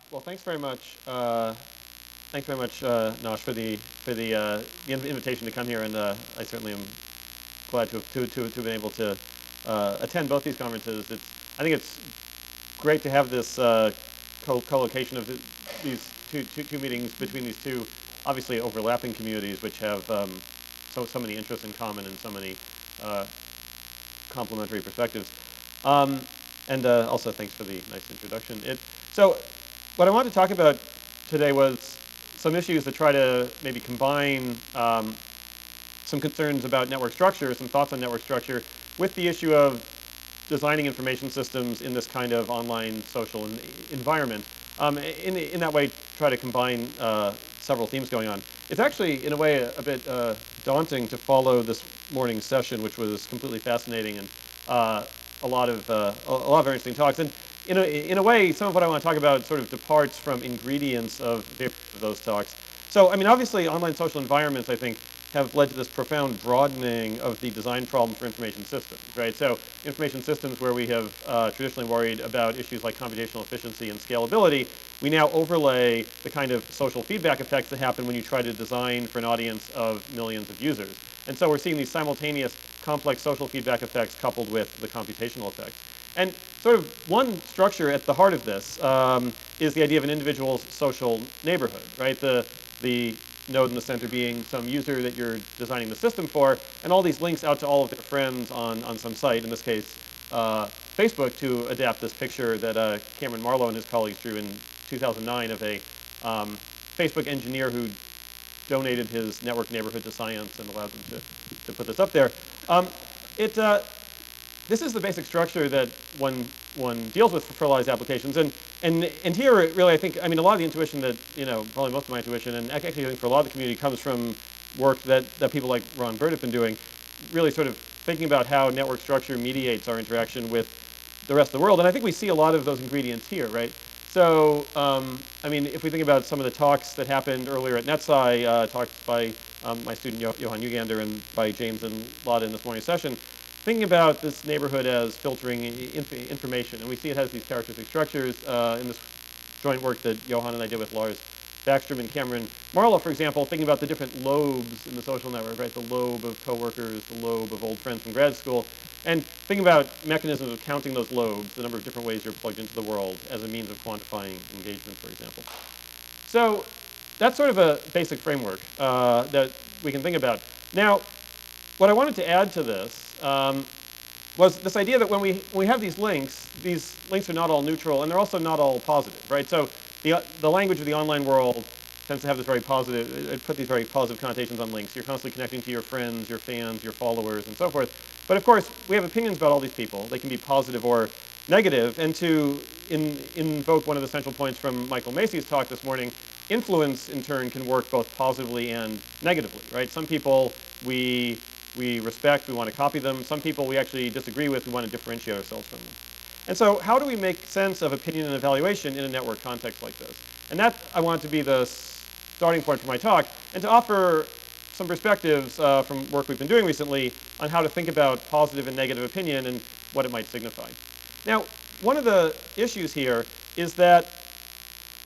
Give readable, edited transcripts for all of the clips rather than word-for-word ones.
Well, thanks very much. Thanks very much, Nosh, for the invitation to come here, and I certainly am glad to have been able to attend both these conferences. I think it's great to have this co-location of these two meetings between these two obviously overlapping communities, which have so many interests in common and so many uh, complementary perspectives. Um, and also, thanks for the nice introduction. So, what I wanted to talk about today was some issues that try to maybe combine some concerns about network structure, some thoughts on network structure, with the issue of designing information systems in this kind of online social environment. In that way, try to combine several themes going on. It's actually, in a way, a bit daunting to follow this morning's session, which was completely fascinating and a lot of very interesting talks. And in a way, some of what I want to talk about sort of departs from ingredients of those talks. So, I mean, obviously, online social environments, I think, have led to this profound broadening of the design problem for information systems, right? So information systems where we have traditionally worried about issues like computational efficiency and scalability, we now overlay the kind of social feedback effects that happen when you try to design for an audience of millions of users. And so we're seeing these simultaneous complex social feedback effects coupled with the computational effects. And sort of one structure at the heart of this is the idea of an individual's social neighborhood, right? The node in the center being some user that you're designing the system for, and all these links out to all of their friends on some site, in this case, Facebook, to adapt this picture that Cameron Marlowe and his colleagues drew in 2009 of a Facebook engineer who donated his network neighborhood to science and allowed them to put this up there. It this is the basic structure that one deals with for realized applications. And here, really, I think, I mean, a lot of the intuition that, probably most of my intuition, and actually I think for a lot of the community, comes from work that people like Ron Bird have been doing, really sort of thinking about how network structure mediates our interaction with the rest of the world. And I think we see a lot of those ingredients here, right? So, I mean, if we think about some of the talks that happened earlier at NetSci, talked by my student Johan Ugander and by James and Lotta in this morning's session, thinking about this neighborhood as filtering information. And we see it has these characteristic structures in this joint work that Johan and I did with Lars Backstrom and Cameron Marlowe, for example, thinking about the different lobes in the social network, right? The lobe of coworkers, the lobe of old friends from grad school, and thinking about mechanisms of counting those lobes, the number of different ways you're plugged into the world as a means of quantifying engagement, for example. So that's sort of a basic framework that we can think about. Now, what I wanted to add to this was this idea that when we have these links are not all neutral, and they're also not all positive, right? So the language of the online world tends to have this very positive, put these very positive connotations on links. You're constantly connecting to your friends, your fans, your followers, and so forth. But of course, we have opinions about all these people. They can be positive or negative. And to invoke one of the central points from Michael Macy's talk this morning, influence, in turn, can work both positively and negatively, right? Some people we respect, we want to copy them. Some people we actually disagree with, we want to differentiate ourselves from them. And so how do we make sense of opinion and evaluation in a network context like this? And that I want to be the starting point for my talk, and to offer some perspectives from work we've been doing recently on how to think about positive and negative opinion and what it might signify. Now, one of the issues here is that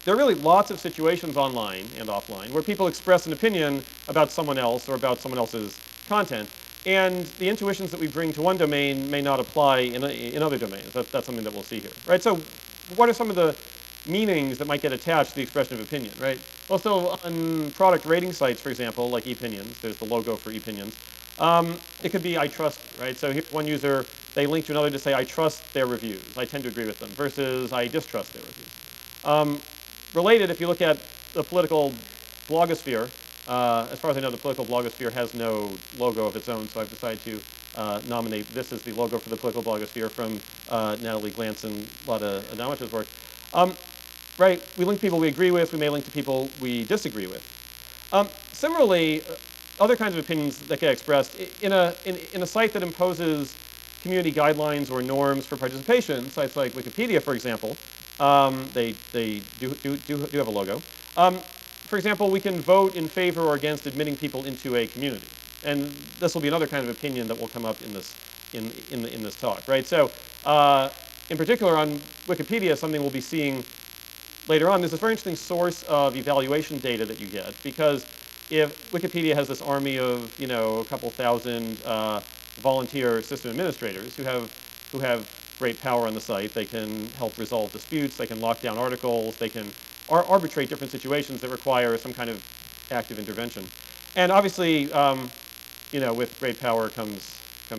there are really lots of situations online and offline where people express an opinion about someone else or about someone else's content, and the intuitions that we bring to one domain may not apply in other domains. That's something that we'll see here, right? So what are some of the meanings that might get attached to the expression of opinion, right? Well, so on product rating sites, for example, like ePinions, there's the logo for ePinions. It could be I trust, right? So here's one user, they link to another to say I trust their reviews. I tend to agree with them, versus I distrust their reviews. Related, if you look at the political blogosphere, as far as I know, the political blogosphere has no logo of its own, so I've decided to nominate this as the logo for the political blogosphere from Natalie Glantz and Lotta Adamich's work. Right, we link people we agree with, we may link to people we disagree with. Similarly, other kinds of opinions that get expressed in a site that imposes community guidelines or norms for participation, sites like Wikipedia, for example, they do have a logo. For example, we can vote in favor or against admitting people into a community, and this will be another kind of opinion that will come up in this talk, right? So, in particular, on Wikipedia, something we'll be seeing later on, there's this very interesting source of evaluation data that you get, because if Wikipedia has this army of, a couple thousand volunteer system administrators who have great power on the site. They can help resolve disputes, they can lock down articles, they can arbitrate different situations that require some kind of active intervention. And obviously, with great power comes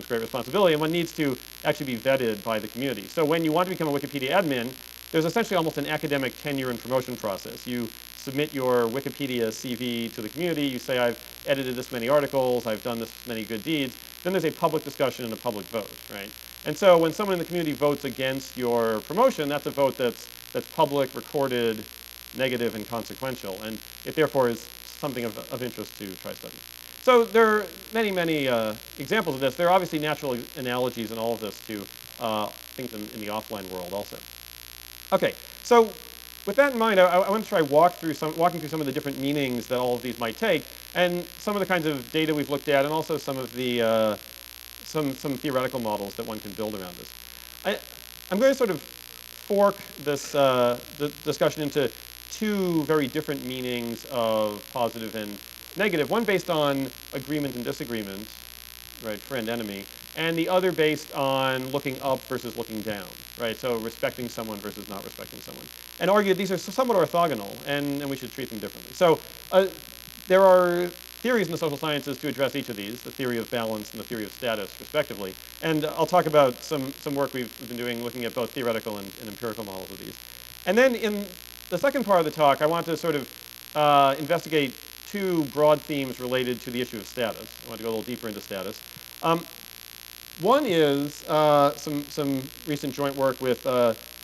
great responsibility, and one needs to actually be vetted by the community. So when you want to become a Wikipedia admin, there's essentially almost an academic tenure and promotion process. You submit your Wikipedia CV to the community, you say, I've edited this many articles, I've done this many good deeds, then there's a public discussion and a public vote, right? And so when someone in the community votes against your promotion, that's a vote that's public, recorded, negative, and consequential, and it therefore is something of interest to try studying. So there are many, many examples of this. There are obviously natural analogies in all of this to things in the offline world also. Okay, so with that in mind, I want to try walking through some of the different meanings that all of these might take, and some of the kinds of data we've looked at, and also some of the some theoretical models that one can build around this. I'm going to sort of fork this the discussion into two very different meanings of positive and negative. One based on agreement and disagreement, right, friend, enemy, and the other based on looking up versus looking down, right? So respecting someone versus not respecting someone. And argue these are somewhat orthogonal, and we should treat them differently. So there are theories in the social sciences to address each of these, the theory of balance and the theory of status, respectively. And I'll talk about some work we've been doing looking at both theoretical and empirical models of these. And then in the second part of the talk, I want to sort of investigate two broad themes related to the issue of status. I want to go a little deeper into status. One is some recent joint work with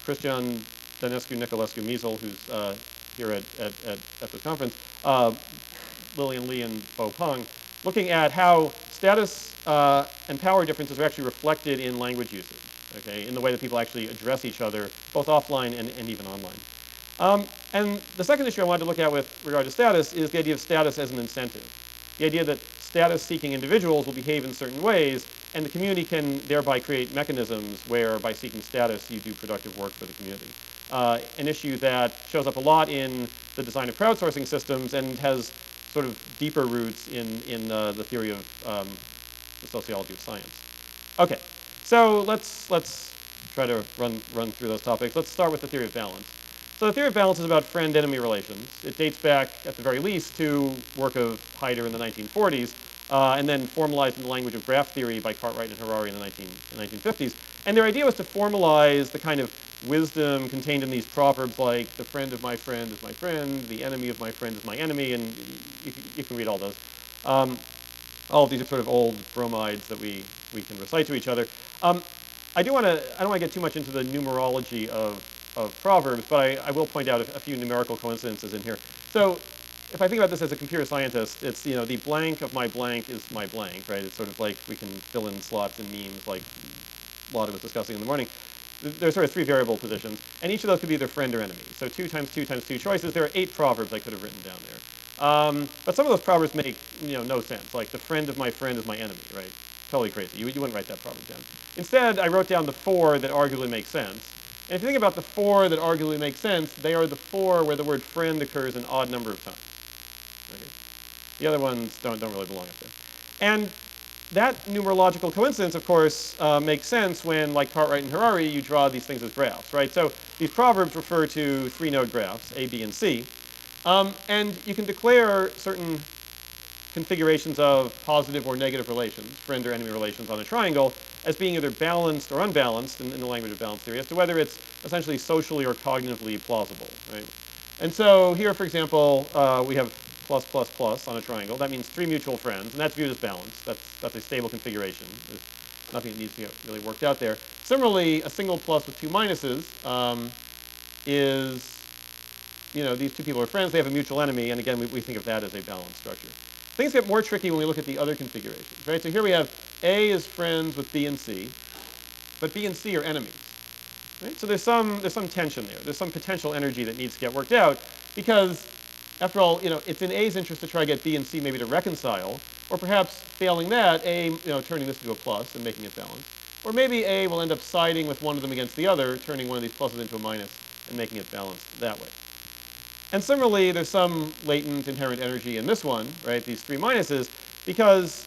Christian Danescu-Nicolescu Miesel, who's here at this conference, Lillian Lee and Bo Peng, looking at how status and power differences are actually reflected in language usage, okay, in the way that people actually address each other, both offline and even online. And the second issue I wanted to look at with regard to status is the idea of status as an incentive. The idea that status-seeking individuals will behave in certain ways, and the community can thereby create mechanisms where, by seeking status, you do productive work for the community. An issue that shows up a lot in the design of crowdsourcing systems and has sort of deeper roots in the theory of the sociology of science. Okay, so let's try to run through those topics. Let's start with the theory of balance. So the theory of balance is about friend-enemy relations. It dates back, at the very least, to work of Haider in the 1940s, and then formalized in the language of graph theory by Cartwright and Harari in the 1950s. And their idea was to formalize the kind of wisdom contained in these proverbs like, the friend of my friend is my friend, the enemy of my friend is my enemy, and you can read all those. All of these are sort of old bromides that we can recite to each other. I don't want to get too much into the numerology of proverbs, but I will point out a few numerical coincidences in here. So if I think about this as a computer scientist, it's, the blank of my blank is my blank, right? It's sort of like we can fill in slots and memes like Lotta was discussing in the morning. There's sort of three variable positions, and each of those could be either friend or enemy. So 2 times 2 times 2 choices. There are 8 proverbs I could have written down there. But some of those proverbs make no sense. Like, the friend of my friend is my enemy, right? Totally crazy. You wouldn't write that proverb down. Instead, I wrote down the 4 that arguably make sense. And if you think about the 4 that arguably make sense, they are the 4 where the word friend occurs an odd number of times. Okay? The other ones don't really belong up there. And that numerological coincidence, of course, makes sense when, like Cartwright and Harari, you draw these things as graphs, right? So these proverbs refer to 3-node graphs, A, B, and C. And you can declare certain configurations of positive or negative relations, friend or enemy relations on a triangle, as being either balanced or unbalanced in the language of balance theory, as to whether it's essentially socially or cognitively plausible, right? And so here, for example, we have plus, plus, plus on a triangle. That means 3 mutual friends, and that's viewed as balanced. That's a stable configuration. There's nothing that needs to get really worked out there. Similarly, a single plus with 2 minuses is, these 2 people are friends. They have a mutual enemy, and again, we think of that as a balanced structure. Things get more tricky when we look at the other configurations, right? So here we have A is friends with B and C, but B and C are enemies, right? So there's some tension there. There's some potential energy that needs to get worked out, because after all, it's in A's interest to try to get B and C maybe to reconcile, or perhaps failing that, A, turning this into a plus and making it balanced. Or maybe A will end up siding with one of them against the other, turning one of these pluses into a minus and making it balanced that way. And similarly, there's some latent inherent energy in this one, right, these three minuses, because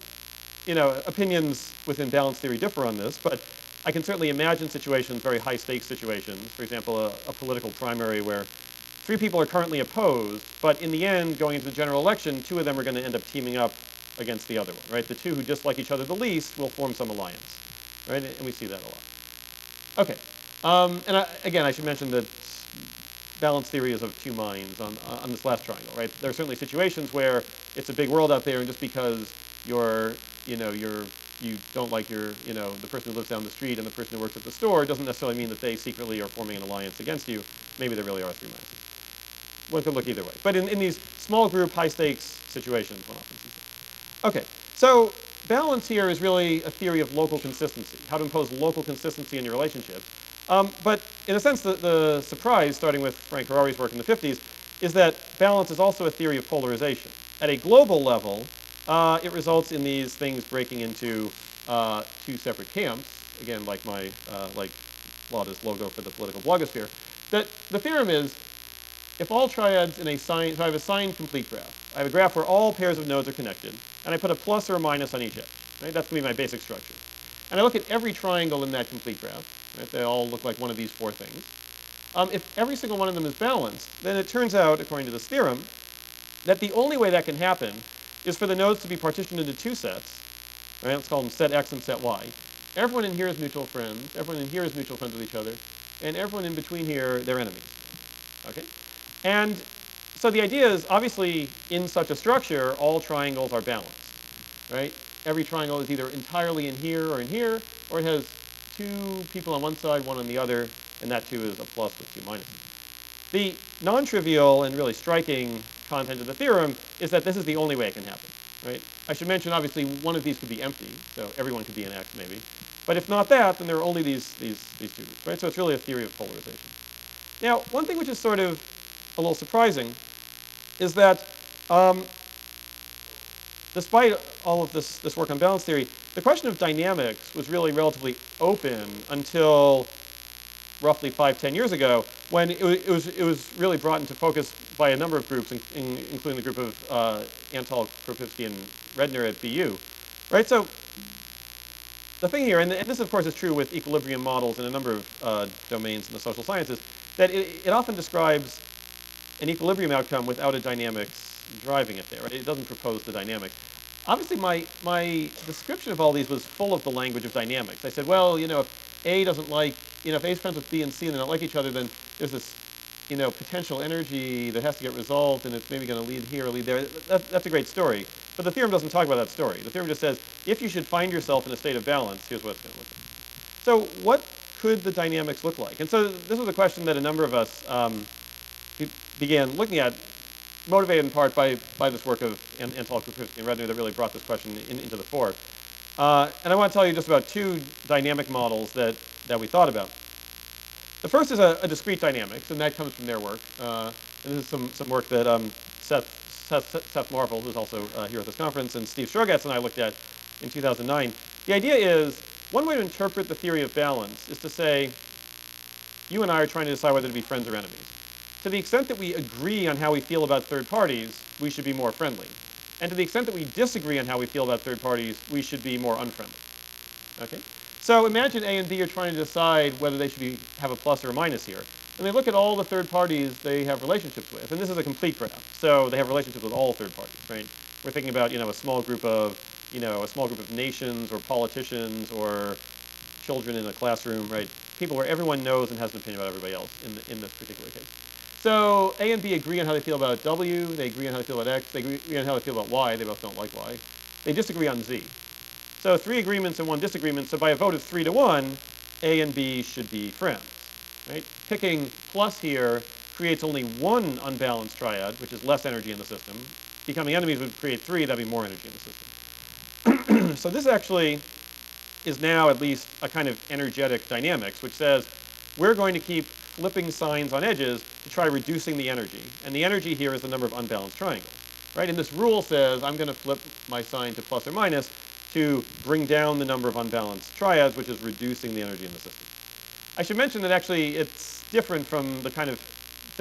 opinions within balance theory differ on this, but I can certainly imagine situations, very high stakes situations, for example, a political primary where three people are currently opposed, but in the end, going into the general election, two of them are going to end up teaming up against the other one, right? The two who dislike each other the least will form some alliance, right? And we see that a lot. Okay, again, I should mention that balance theory is of two minds on this last triangle, right? There are certainly situations where it's a big world out there, and just because you don't like the person who lives down the street and the person who works at the store doesn't necessarily mean that they secretly are forming an alliance against you. Maybe there really are three minds. One could look either way. But in these small group, high stakes situations, one often sees it. Okay, so balance here is really a theory of local consistency, how to impose local consistency in your relationship. But in a sense, the surprise, starting with Frank Harari's work in the 50s, is that balance is also a theory of polarization. At a global level, it results in these things breaking into two separate camps, again, like my Lauda's logo for the political blogosphere. That the theorem is, if all triads in a signed, so I have a signed complete graph. I have a graph where all pairs of nodes are connected, and I put a plus or a minus on each edge. Right? That's going to be my basic structure. And I look at every triangle in that complete graph. Right? They all look like one of these four things. If every single one of them is balanced, then it turns out, according to this theorem, that the only way that can happen is for the nodes to be partitioned into two sets. Right? Let's call them set X and set Y. Everyone in here is mutual friends. Everyone in here is mutual friends with each other. And everyone in between here, they're enemies. Okay? And so the idea is, obviously, in such a structure, all triangles are balanced. Right? Every triangle is either entirely in here, or it has two people on one side, one on the other, and that two is a plus with two minuses. The non-trivial and really striking content of the theorem is that this is the only way it can happen. Right? I should mention, obviously, one of these could be empty, so everyone could be an X, maybe. But if not that, then there are only these two groups. Right? So it's really a theory of polarization. Now, one thing which is sort of a little surprising is that despite all of this work on balance theory, the question of dynamics was really relatively open until roughly 5-10 years ago, when it was really brought into focus by a number of groups, including the group of Antal, Kropivsky, and Redner at BU. Right? So the thing here, and this of course is true with equilibrium models in a number of domains in the social sciences, that it often describes an equilibrium outcome without a dynamics driving it there. Right? It doesn't propose the dynamics. Obviously, my description of all these was full of the language of dynamics. I said, well, if A doesn't like, if A is friends with B and C and they don't like each other, then there's this, potential energy that has to get resolved, and it's maybe going to lead here or lead there. That's a great story. But the theorem doesn't talk about that story. The theorem just says, if you should find yourself in a state of balance, here's what it's going to look like. So what could the dynamics look like? And so this was a question that a number of us began looking at, motivated in part by this work of Antal, Kropivsky, and Redner that really brought this question into the fore. And I want to tell you just about two dynamic models that we thought about. The first is a discrete dynamics, and that comes from their work. And this is some work that Seth Marvel, who's also here at this conference, and Steve Strogatz and I looked at in 2009. The idea is, one way to interpret the theory of balance is to say, you and I are trying to decide whether to be friends or enemies. To the extent that we agree on how we feel about third parties, we should be more friendly. And to the extent that we disagree on how we feel about third parties, we should be more unfriendly. Okay? So imagine A and B are trying to decide whether they should have a plus or a minus here. And they look at all the third parties they have relationships with. And this is a complete graph. So they have relationships with all third parties, right? We're thinking about, a small group of nations or politicians or children in a classroom, right? People where everyone knows and has an opinion about everybody else in this particular case. So A and B agree on how they feel about W, they agree on how they feel about X, they agree on how they feel about Y, they both don't like Y. They disagree on Z. So 3 agreements and 1 disagreement, so by a vote of 3-1, A and B should be friends. Right? Picking plus here creates only 1 unbalanced triad, which is less energy in the system. Becoming enemies would create 3, that'd be more energy in the system. So this actually is now at least a kind of energetic dynamics, which says we're going to keep flipping signs on edges to try reducing the energy. And the energy here is the number of unbalanced triangles. Right? And this rule says I'm going to flip my sign to plus or minus to bring down the number of unbalanced triads, which is reducing the energy in the system. I should mention that actually it's different from the kind of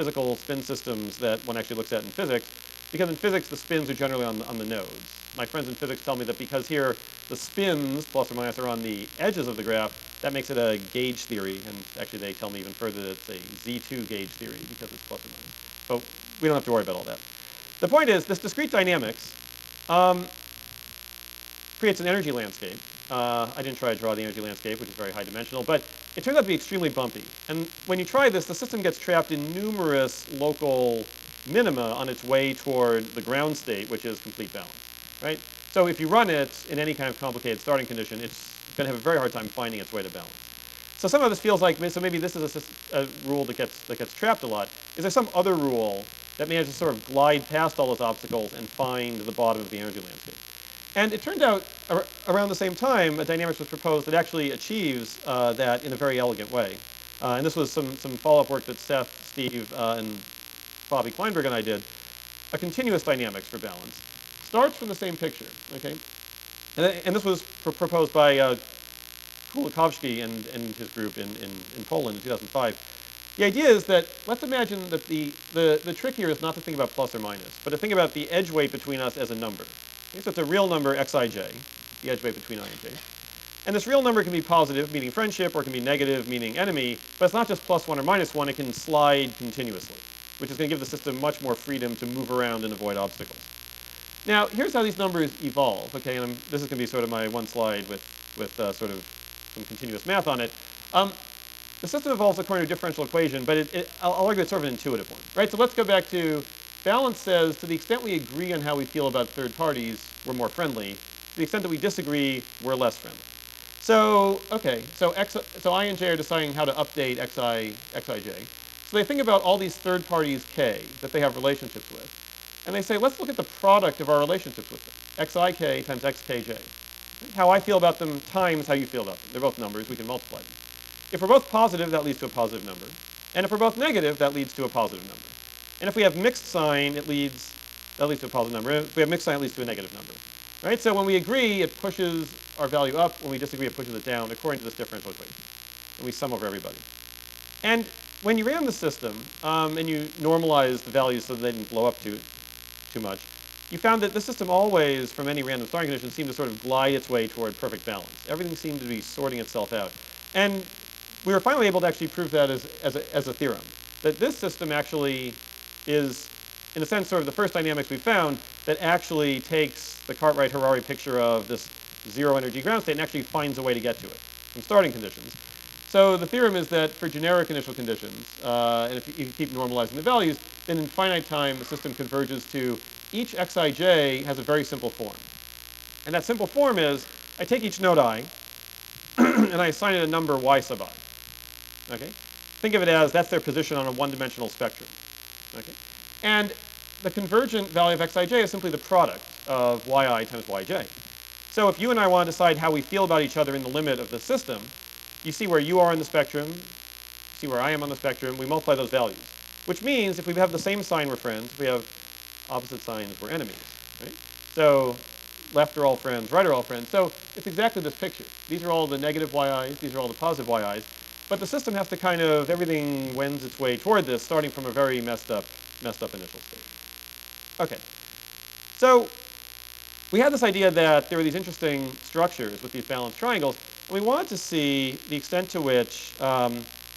physical spin systems that one actually looks at in physics, because in physics the spins are generally on the nodes. My friends in physics tell me that because here the spins, plus or minus, are on the edges of the graph, that makes it a gauge theory, and actually they tell me even further that it's a Z2 gauge theory because it's plus or minus. But we don't have to worry about all that. The point is, this discrete dynamics creates an energy landscape. I didn't try to draw the energy landscape, which is very high dimensional, but it turns out to be extremely bumpy. And when you try this, the system gets trapped in numerous local minima on its way toward the ground state, which is complete balance, right? So if you run it in any kind of complicated starting condition, it's going to have a very hard time finding its way to balance. So some of this feels like, so maybe this is a rule that gets trapped a lot. Is there some other rule that manages to sort of glide past all those obstacles and find the bottom of the energy landscape? And it turned out around the same time, a dynamics was proposed that actually achieves that in a very elegant way. And this was some follow-up work that Seth, Steve, and Bobby Kleinberg and I did. A continuous dynamics for balance starts from the same picture, okay? And this was proposed by Kulikowski and his group in Poland in 2005. The idea is that let's imagine that the trick here is not to think about plus or minus, but to think about the edge weight between us as a number. Okay, so it's a real number xij, the edge weight between I and j. And this real number can be positive, meaning friendship, or it can be negative, meaning enemy, but it's not just +1 or -1, it can slide continuously, which is going to give the system much more freedom to move around and avoid obstacles. Now, here's how these numbers evolve, okay, and this is going to be sort of my one slide with sort of some continuous math on it. The system evolves according to a differential equation, but I'll argue it's sort of an intuitive one, right? So let's go back to balance says, to the extent we agree on how we feel about third parties, we're more friendly. To the extent that we disagree, we're less friendly. So, okay, so I and j are deciding how to update xij. So they think about all these third parties k that they have relationships with. And they say, let's look at the product of our relationships with them. xik times xkj. How I feel about them times how you feel about them. They're both numbers. We can multiply them. If we're both positive, that leads to a positive number. And if we're both negative, that leads to a positive number. And if we have mixed sign, that leads to a positive number. If we have mixed sign, it leads to a negative number. Right? So when we agree, it pushes our value up. When we disagree, it pushes it down according to this differential equation. And we sum over everybody. And when you ran the system and you normalized the values so that they didn't blow up too much, you found that the system always, from any random starting condition, seemed to sort of glide its way toward perfect balance. Everything seemed to be sorting itself out. And we were finally able to actually prove that as a theorem, that this system actually is, in a sense, sort of the first dynamics we found that actually takes the Cartwright-Harari picture of this zero energy ground state and actually finds a way to get to it from starting conditions. So the theorem is that for generic initial conditions, and if you keep normalizing the values, then in finite time the system converges to each xij has a very simple form. And that simple form is, I take each node I, and I assign it a number y sub I. Okay? Think of it as that's their position on a one-dimensional spectrum. Okay? And the convergent value of xij is simply the product of yi times yj. So if you and I want to decide how we feel about each other in the limit of the system, you see where you are in the spectrum, see where I am on the spectrum, we multiply those values. Which means if we have the same sign, we're friends. If we have opposite signs, we're enemies. Right? So left are all friends, right are all friends. So it's exactly this picture. These are all the negative yi's, these are all the positive yi's. But the system has to kind of, everything wends its way toward this, starting from a very messed up initial state. Okay. So we had this idea that there were these interesting structures with these balanced triangles, and we wanted to see the extent to which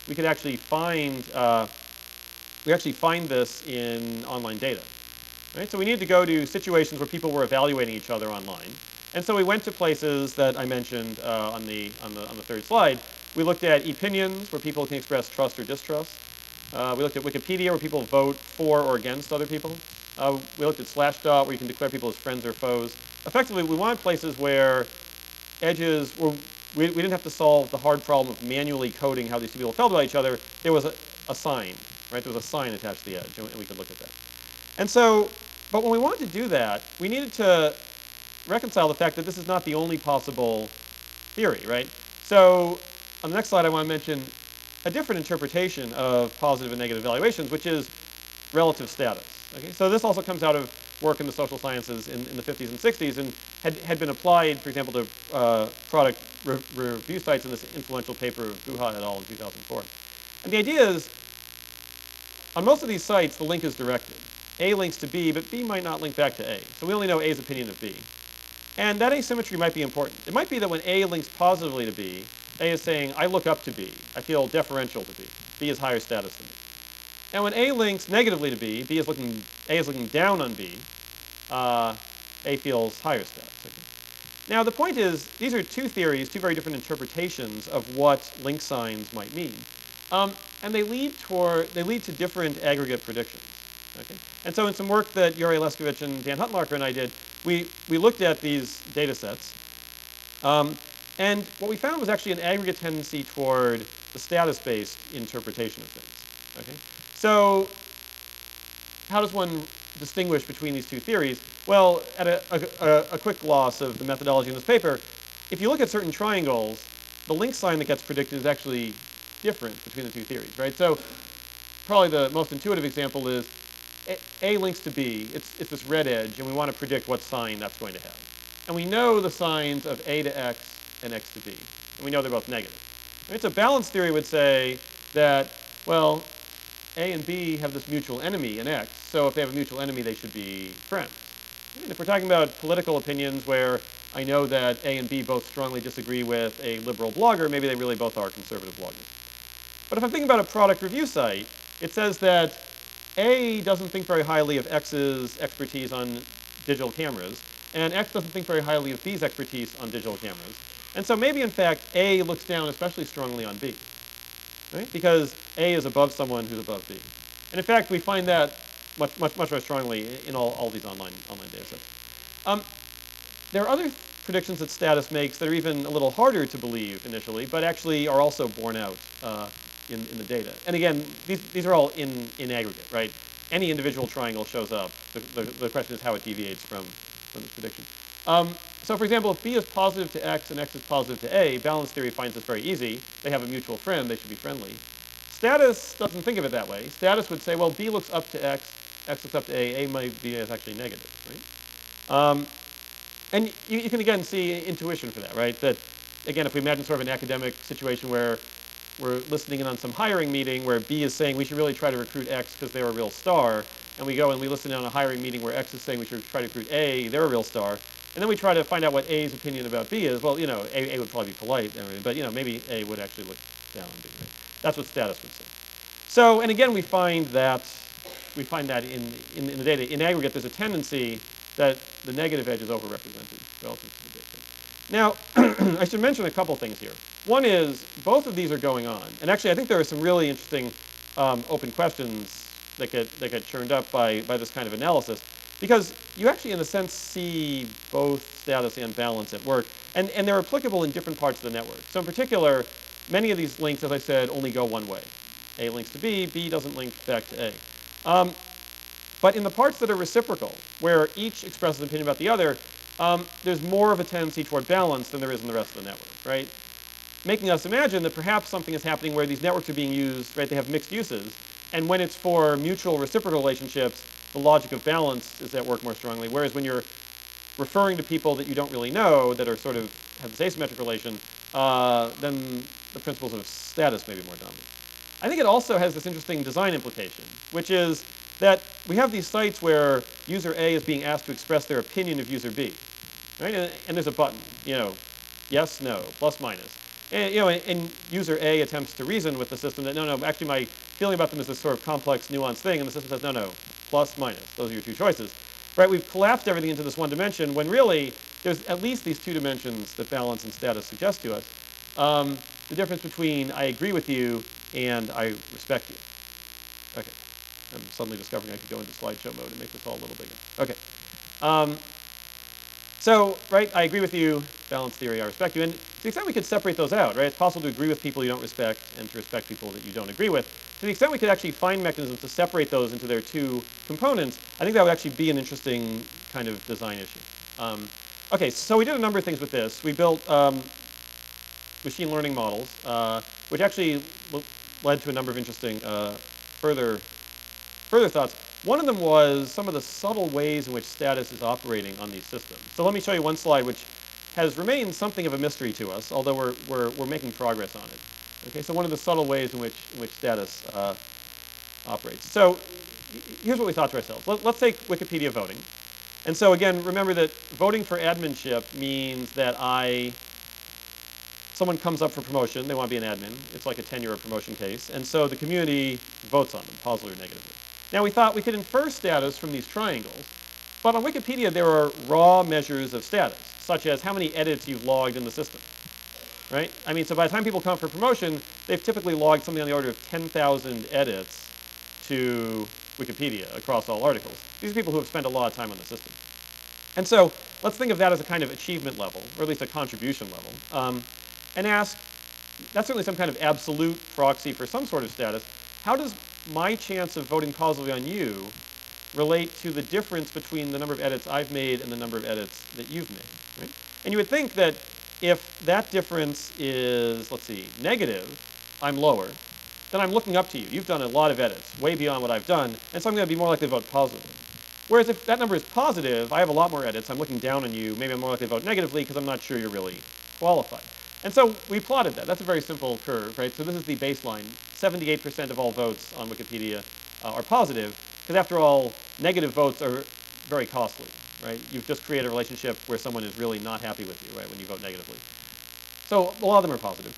we could actually find this in online data. Right? So we needed to go to situations where people were evaluating each other online. And so we went to places that I mentioned on the third slide. We looked at opinions, where people can express trust or distrust. We looked at Wikipedia, where people vote for or against other people. We looked at Slashdot, where you can declare people as friends or foes. Effectively, we wanted places where edges were, we didn't have to solve the hard problem of manually coding how these two people felt about each other. There was a sign, right? There was a sign attached to the edge, and we could look at that. And so, but when we wanted to do that, we needed to reconcile the fact that this is not the only possible theory, right? So on the next slide, I want to mention a different interpretation of positive and negative evaluations, which is relative status. Okay? So this also comes out of work in the social sciences in the 50s and 60s and had been applied, for example, to product review sites in this influential paper of Guha et al. In 2004. And the idea is, on most of these sites, the link is directed. A links to B, but B might not link back to A. So we only know A's opinion of B. And that asymmetry might be important. It might be that when A links positively to B, A is saying, I look up to B. I feel deferential to B. B is higher status than me. And when A links negatively to B, A is looking down on B. A feels higher status. Now the point is, these are two theories, two very different interpretations of what link signs might mean. And they lead to different aggregate predictions. Okay? And so in some work that Yuri Leskovich and Dan Huttenlocher and I did, we looked at these data sets. And what we found was actually an aggregate tendency toward the status-based interpretation of things. Okay? So how does one distinguish between these two theories? Well, at a quick gloss of the methodology in this paper, if you look at certain triangles, the link sign that gets predicted is actually different between the two theories, right? So probably the most intuitive example is A links to B. It's this red edge, and we want to predict what sign that's going to have. And we know the signs of A to X and X to B. And we know they're both negative. Right? So balance theory would say that, well, A and B have this mutual enemy in X, so if they have a mutual enemy, they should be friends. And if we're talking about political opinions where I know that A and B both strongly disagree with a liberal blogger, maybe they really both are conservative bloggers. But if I'm thinking about a product review site, it says that A doesn't think very highly of X's expertise on digital cameras, and X doesn't think very highly of B's expertise on digital cameras. And so maybe, in fact, A looks down especially strongly on B, right? Because A is above someone who's above B. And in fact, we find that much more strongly in all these online data sets. There are other predictions that status makes that are even a little harder to believe initially, but actually are also borne out in the data. And again, these are all in aggregate, right? Any individual triangle shows up. The question is how it deviates from this prediction. So for example, if B is positive to X and X is positive to A, balance theory finds this very easy. They have a mutual friend. They should be friendly. Status doesn't think of it that way. Status would say, well, B looks up to X, X looks up to A might be actually negative, right? And you can, again, see intuition for that, right? That, again, if we imagine sort of an academic situation where we're listening in on some hiring meeting where B is saying we should really try to recruit X because they're a real star, and we go and we listen in on a hiring meeting where X is saying we should try to recruit A, they're a real star, and then we try to find out what A's opinion about B is. Well, A would probably be polite, but maybe A would actually look down on B. Right? That's what status would say. So, and again, we find that in the data. In aggregate, there's a tendency that the negative edge is overrepresented relative to the data. Now, I should mention a couple things here. One is both of these are going on, and actually, I think there are some really interesting open questions that get churned up by this kind of analysis, because you actually, in a sense, see both status and balance at work, and they're applicable in different parts of the network. So, in particular, many of these links, as I said, only go one way. A links to B, B doesn't link back to A. But in the parts that are reciprocal, where each expresses an opinion about the other, there's more of a tendency toward balance than there is in the rest of the network, right? Making us imagine that perhaps something is happening where these networks are being used, right? They have mixed uses, and when it's for mutual reciprocal relationships, the logic of balance is at work more strongly, whereas when you're referring to people that you don't really know, that are sort of have this asymmetric relation, then the principles of status may be more dominant. I think it also has this interesting design implication, which is that we have these sites where user A is being asked to express their opinion of user B, right? And there's a button, yes, no, plus, minus. And user A attempts to reason with the system that, no, actually my feeling about them is this sort of complex, nuanced thing, and the system says, no, plus, minus. Those are your two choices. Right? We've collapsed everything into this one dimension when really there's at least these two dimensions that balance and status suggest to us. The difference between I agree with you and I respect you. Okay. I'm suddenly discovering I could go into slideshow mode and make this all a little bigger. Okay. So, right, I agree with you, balance theory, I respect you. And to the extent we could separate those out, right, it's possible to agree with people you don't respect and to respect people that you don't agree with. To the extent we could actually find mechanisms to separate those into their two components, I think that would actually be an interesting kind of design issue. Okay, so we did a number of things with this. We built machine learning models, which actually led to a number of interesting further thoughts. One of them was some of the subtle ways in which status is operating on these systems. So let me show you one slide which has remained something of a mystery to us, although we're making progress on it. Okay, so one of the subtle ways in which status operates. So here's what we thought to ourselves. Let's take Wikipedia voting. And so again, remember that voting for adminship means that someone comes up for promotion, they want to be an admin. It's like a tenure or promotion case. And so the community votes on them, positively or negatively. Now we thought we could infer status from these triangles, but on Wikipedia there are raw measures of status, such as how many edits you've logged in the system, right? I mean, so by the time people come for promotion, they've typically logged something on the order of 10,000 edits to Wikipedia across all articles. These are people who have spent a lot of time on the system. And so let's think of that as a kind of achievement level, or at least a contribution level, and ask, that's certainly some kind of absolute proxy for some sort of status. How does my chance of voting positively on you relate to the difference between the number of edits I've made and the number of edits that you've made, right? And you would think that if that difference is, let's see, negative, I'm lower, then I'm looking up to you. You've done a lot of edits, way beyond what I've done, and so I'm going to be more likely to vote positively. Whereas if that number is positive, I have a lot more edits, I'm looking down on you, maybe I'm more likely to vote negatively because I'm not sure you're really qualified. And so we plotted that. That's a very simple curve, right? So this is the baseline. 78% of all votes on Wikipedia are positive, because after all, negative votes are very costly, right? You've just created a relationship where someone is really not happy with you, right, when you vote negatively. So a lot of them are positive.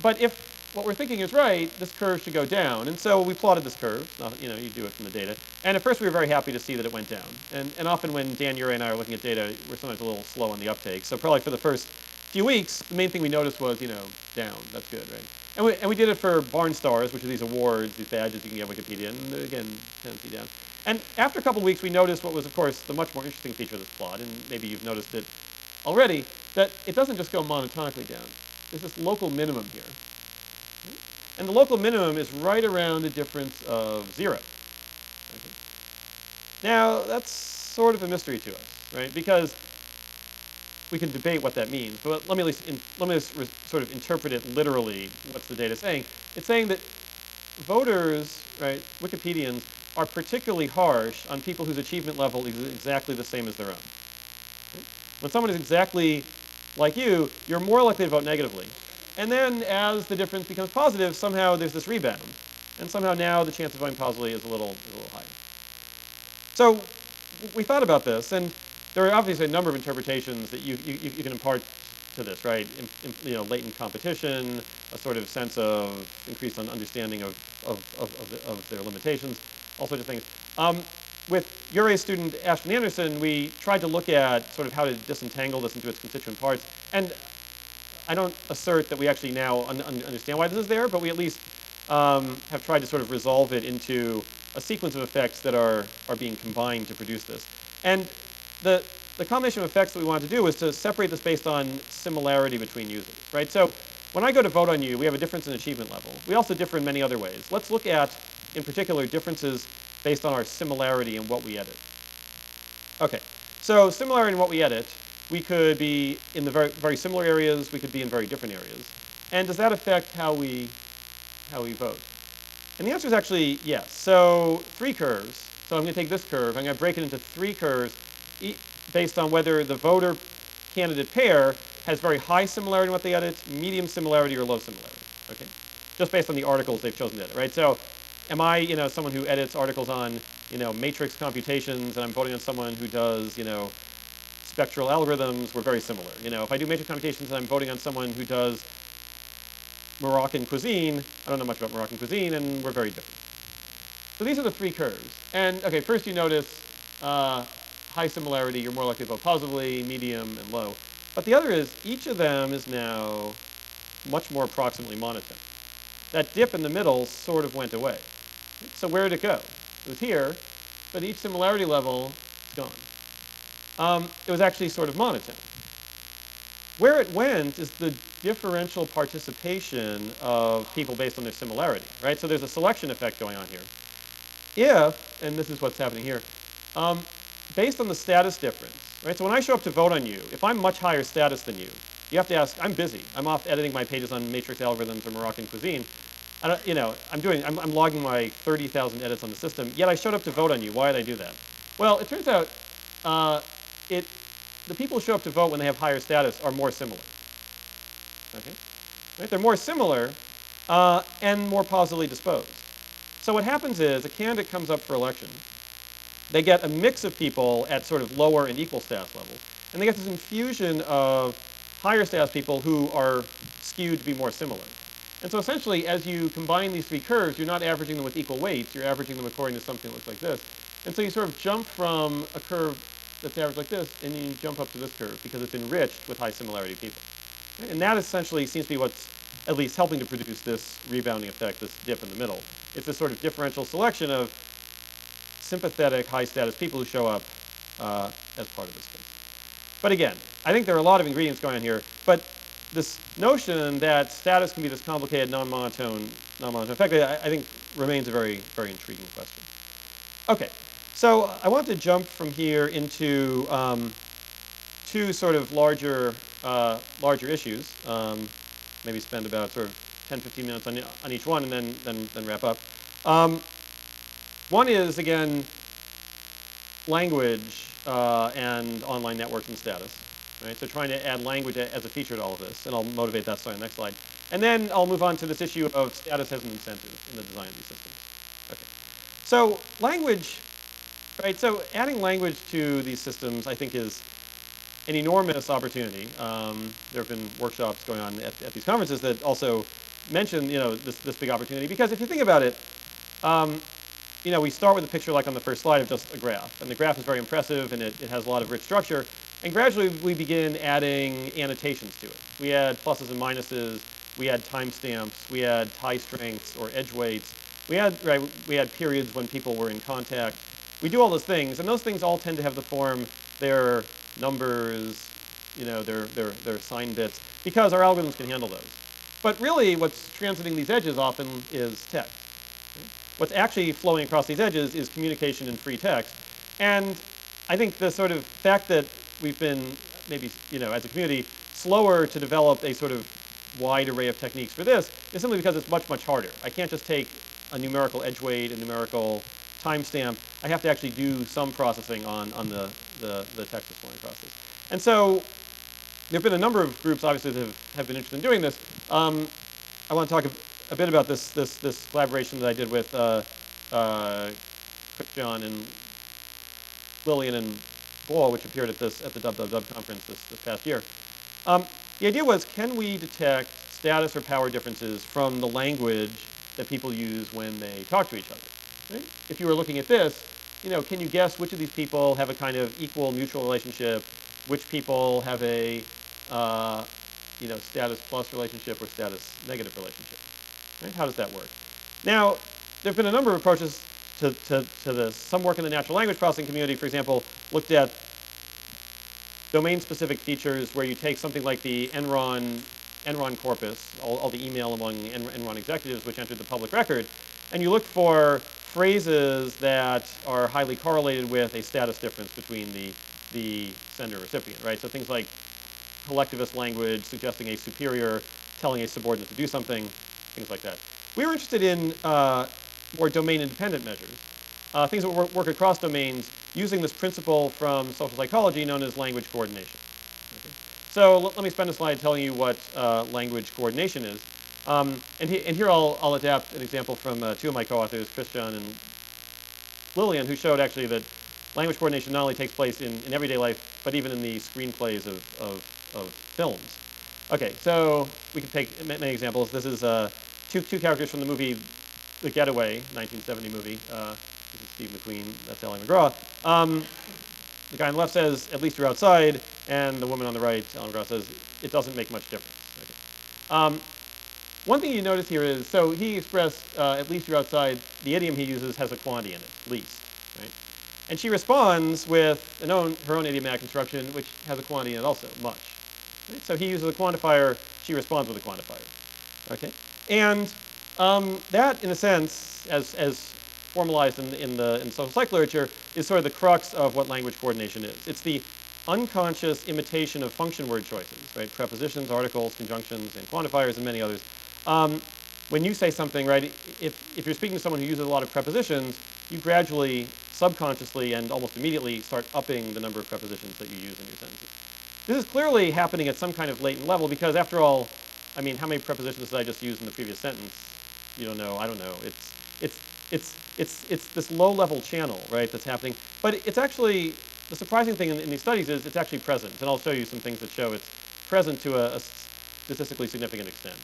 But if what we're thinking is right, this curve should go down. And so we plotted this curve. You know, you do it from the data. And at first we were very happy to see that it went down. And often when Dan, Uri, and I are looking at data, we're sometimes a little slow on the uptake. So probably for the first few weeks, the main thing we noticed was, you know, down. That's good, right? And we did it for Barn Stars, which are these awards, these badges you can get on Wikipedia, and again, tends to be down. And after a couple of weeks, we noticed what was, of course, the much more interesting feature of this plot, and maybe you've noticed it already, that it doesn't just go monotonically down. There's this local minimum here. And the local minimum is right around the difference of 0. Okay. Now, that's sort of a mystery to us, right? Because we can debate what that means, but let me sort of interpret it literally. What's the data saying? It's saying that voters, right, Wikipedians, are particularly harsh on people whose achievement level is exactly the same as their own. Okay? When someone is exactly like you, you're more likely to vote negatively. And then as the difference becomes positive, somehow there's this rebound. And somehow now the chance of voting positively is a little higher. So we thought about this, and there are obviously a number of interpretations that you can impart to this, right? You know, latent competition, a sort of sense of increased understanding of their limitations, all sorts of things. With Uri's student Ashton Anderson, we tried to look at sort of how to disentangle this into its constituent parts. And I don't assert that we actually now understand why this is there, but we at least have tried to sort of resolve it into a sequence of effects that are being combined to produce this. And the combination of effects that we wanted to do was to separate this based on similarity between users, right? So when I go to vote on you, we have a difference in achievement level. We also differ in many other ways. Let's look at, in particular, differences based on our similarity in what we edit. Okay, so similarity in what we edit, we could be in the very similar areas, we could be in very different areas. And does that affect how we vote? And the answer is actually yes. So 3 curves. So I'm going to take this curve, I'm going to break it into 3 curves based on whether the voter candidate pair has very high similarity in what they edit, medium similarity, or low similarity. Okay, just based on the articles they've chosen to edit, right? So am I, you know, someone who edits articles on, you know, matrix computations, and I'm voting on someone who does, you know, spectral algorithms? We're very similar. You know, if I do matrix computations and I'm voting on someone who does Moroccan cuisine, I don't know much about Moroccan cuisine, and we're very different. So these are the 3 curves. And okay, first you notice high similarity, you're more likely to vote positively, medium, and low. But the other is, each of them is now much more approximately monotone. That dip in the middle sort of went away. So where did it go? It was here, but each similarity level is gone. It was actually sort of monotone. Where it went is the differential participation of people based on their similarity, right? So there's a selection effect going on here. If, and this is what's happening here, based on the status difference, right? So when I show up to vote on you, if I'm much higher status than you, you have to ask, I'm busy. I'm off editing my pages on matrix algorithms or Moroccan cuisine. I don't, you know, I'm logging my 30,000 edits on the system, yet I showed up to vote on you. Why did I do that? Well, it turns out the people who show up to vote when they have higher status are more similar. Okay? Right? They're more similar and more positively disposed. So what happens is a candidate comes up for election. They get a mix of people at sort of lower and equal status levels. And they get this infusion of higher status people who are skewed to be more similar. And so essentially, as you combine these three curves, you're not averaging them with equal weights. You're averaging them according to something that looks like this. And so you sort of jump from a curve that's averaged like this, and you jump up to this curve because it's enriched with high similarity people. And that essentially seems to be what's at least helping to produce this rebounding effect, this dip in the middle. It's this sort of differential selection of sympathetic, high-status people who show up as part of this thing. But again, I think there are a lot of ingredients going on here, but this notion that status can be this complicated, non-monotone effect, I think remains a very, very intriguing question. Okay, so I want to jump from here into two sort of larger issues. Maybe spend about sort of 10, 15 minutes on each one, and then wrap up. One is, again, language and online networking status. Right? So trying to add language as a feature to all of this, and I'll motivate that starting on the next slide. And then I'll move on to this issue of status as an incentive in the design of these systems. Okay. So language, right? So adding language to these systems, I think, is an enormous opportunity. There have been workshops going on at these conferences that also mention, this big opportunity. Because if you think about it, we start with a picture like on the first slide of just a graph. And the graph is very impressive, and it has a lot of rich structure. And gradually, we begin adding annotations to it. We add pluses and minuses. We add timestamps. We add tie strengths or edge weights. We add periods when people were in contact. We do all those things, and those things all tend to have the form, they're numbers, they're sign bits, because our algorithms can handle those. But really, what's transiting these edges often is text. What's actually flowing across these edges is communication in free text. And I think the sort of fact that we've been maybe, as a community, slower to develop a sort of wide array of techniques for this is simply because it's much, much harder. I can't just take a numerical edge weight, a numerical timestamp. I have to actually do some processing on the text that's flowing across this. And so there have been a number of groups, obviously, that have been interested in doing this. I want to talk a bit about this collaboration that I did with Jon and Lillian and Boal, which appeared at the WWW conference this past year. The idea was, can we detect status or power differences from the language that people use when they talk to each other? Right? If you were looking at this, can you guess which of these people have a kind of equal mutual relationship, which people have a status plus relationship or status negative relationship? Right? How does that work? Now, there have been a number of approaches to this. Some work in the natural language processing community, for example, looked at domain-specific features where you take something like the Enron corpus, all the email among Enron executives which entered the public record, and you look for phrases that are highly correlated with a status difference between the sender and recipient, right? So things like collectivist language suggesting a superior telling a subordinate to do something, things like that. We were interested in more domain-independent measures, things that work across domains using this principle from social psychology known as language coordination. Okay. So let me spend a slide telling you what language coordination is. And here I'll adapt an example from two of my co-authors, Jon and Lillian, who showed actually that language coordination not only takes place in everyday life, but even in the screenplays of films. Okay, so we can take many examples. This is two characters from the movie The Getaway, 1970 movie. This is Steve McQueen, that's Ally McGraw. The guy on the left says, "At least you're outside," and the woman on the right, Ally McGraw, says, "It doesn't make much difference." Okay. One thing you notice here is, so he expressed, "At least you're outside." The idiom he uses has a quantity in it, least, right? And she responds with her own idiomatic construction, which has a quantity in it also, much. Right? So he uses a quantifier, she responds with a quantifier. Okay? And that, in a sense, as formalized in social psych literature, is sort of the crux of what language coordination is. It's the unconscious imitation of function word choices, right? Prepositions, articles, conjunctions, and quantifiers, and many others. When you say something, right, if you're speaking to someone who uses a lot of prepositions, you gradually, subconsciously, and almost immediately start upping the number of prepositions that you use in your sentences. This is clearly happening at some kind of latent level because, after all, I mean, how many prepositions did I just use in the previous sentence? You don't know. I don't know. it's this low-level channel, right, that's happening. But it's actually, the surprising thing in these studies is it's actually present. And I'll show you some things that show it's present to a statistically significant extent.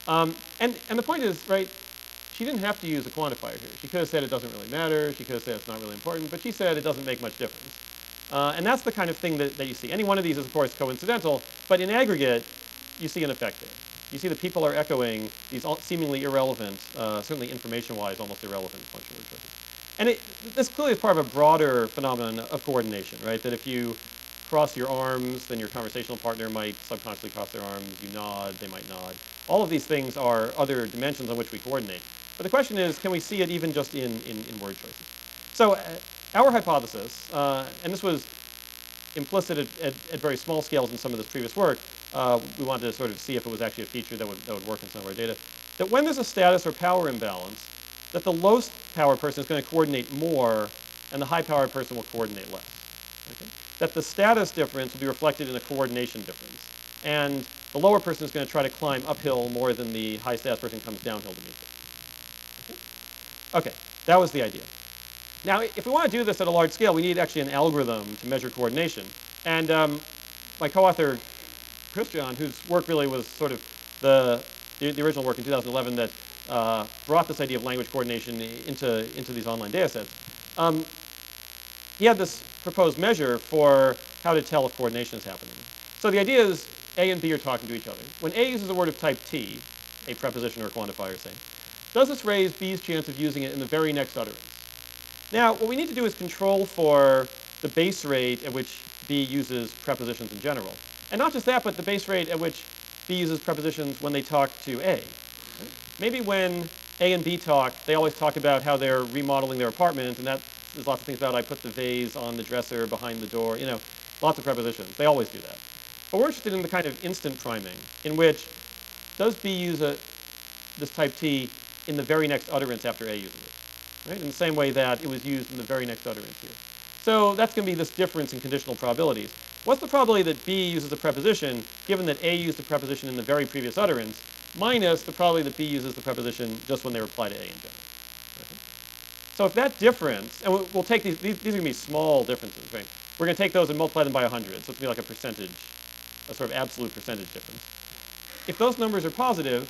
And the point is, right, she didn't have to use a quantifier here. She could have said it doesn't really matter. She could have said it's not really important. But she said it doesn't make much difference. And that's the kind of thing that you see. Any one of these is, of course, coincidental. But in aggregate, you see an effect there. You see that people are echoing these seemingly irrelevant, certainly information-wise, almost irrelevant functional word choices. And this clearly is part of a broader phenomenon of coordination, right? That if you cross your arms, then your conversational partner might subconsciously cross their arms. You nod, they might nod. All of these things are other dimensions on which we coordinate. But the question is, can we see it even just in word choices? So our hypothesis, and this was implicit at very small scales in some of this previous work, we wanted to sort of see if it was actually a feature that would work in some of our data, that when there's a status or power imbalance, that the low power person is going to coordinate more and the high power person will coordinate less. Okay? That the status difference will be reflected in a coordination difference. And the lower person is going to try to climb uphill more than the high status person comes downhill to meet it. Okay, that was the idea. Now, if we want to do this at a large scale, we need actually an algorithm to measure coordination. And my co-author, Jon, whose work really was sort of the original work in 2011 that brought this idea of language coordination into these online data sets, he had this proposed measure for how to tell if coordination is happening. So the idea is A and B are talking to each other. When A uses a word of type T, a preposition or a quantifier, say, does this raise B's chance of using it in the very next utterance? Now, what we need to do is control for the base rate at which B uses prepositions in general. And not just that, but the base rate at which B uses prepositions when they talk to A. Maybe when A and B talk, they always talk about how they're remodeling their apartment, and there's lots of things about I put the vase on the dresser behind the door, you know, lots of prepositions. They always do that. But we're interested in the kind of instant priming in which does B use this type T in the very next utterance after A uses it, right? In the same way that it was used in the very next utterance here. So that's going to be this difference in conditional probabilities. What's the probability that B uses a preposition given that A used a preposition in the very previous utterance minus the probability that B uses the preposition just when they reply to A in general? Okay. So if that difference, and we'll take these are going to be small differences, right? We're going to take those and multiply them by 100, so it's going to be like a percentage, a sort of absolute percentage difference. If those numbers are positive,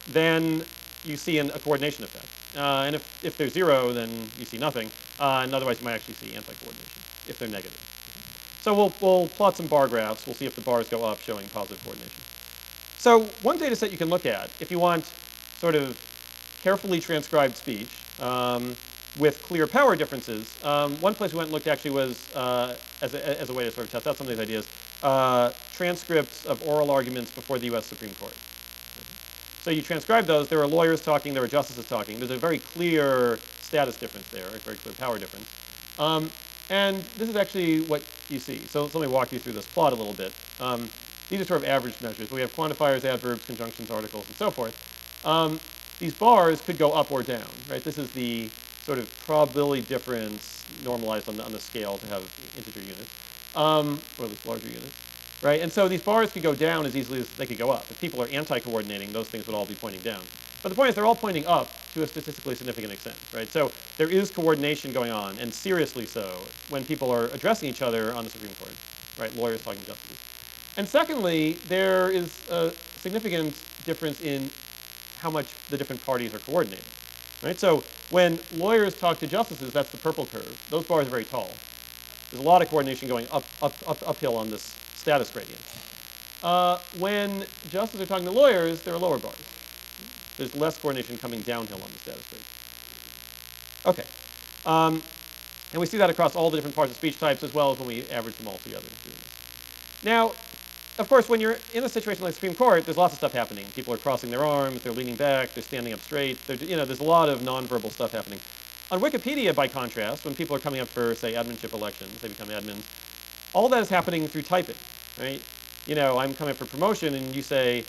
then you see a coordination effect. And if they're 0, then you see nothing. And otherwise, you might actually see anti-coordination if they're negative. So we'll plot some bar graphs. We'll see if the bars go up, showing positive coordination. So one data set you can look at if you want sort of carefully transcribed speech with clear power differences. One place we went and looked actually was, as a way to sort of test out some of these ideas, transcripts of oral arguments before the US Supreme Court. So you transcribe those. There were lawyers talking. There were justices talking. There's a very clear status difference there, a very clear power difference. And this is actually what you see. So let me walk you through this plot a little bit. These are sort of average measures. We have quantifiers, adverbs, conjunctions, articles, and so forth. These bars could go up or down, right? This is the sort of probability difference normalized on the scale to have integer units, or at least larger units, right? And so these bars could go down as easily as they could go up. If people are anti-coordinating, those things would all be pointing down. But the point is they're all pointing up to a statistically significant extent, right? So there is coordination going on, and seriously so, when people are addressing each other on the Supreme Court, right? Lawyers talking to justices. And secondly, there is a significant difference in how much the different parties are coordinating, right? So when lawyers talk to justices, that's the purple curve. Those bars are very tall. There's a lot of coordination going uphill on this status gradient. When justices are talking to lawyers, there are lower bars. There's less coordination coming downhill on the status gradient. Okay. And we see that across all the different parts of speech types as well as when we average them all together. Now, of course, when you're in a situation like the Supreme Court, there's lots of stuff happening. People are crossing their arms, they're leaning back, they're standing up straight. There's a lot of nonverbal stuff happening. On Wikipedia, by contrast, when people are coming up for, say, adminship elections, they become admins, all that is happening through typing, right? You know, I'm coming up for promotion, and you say,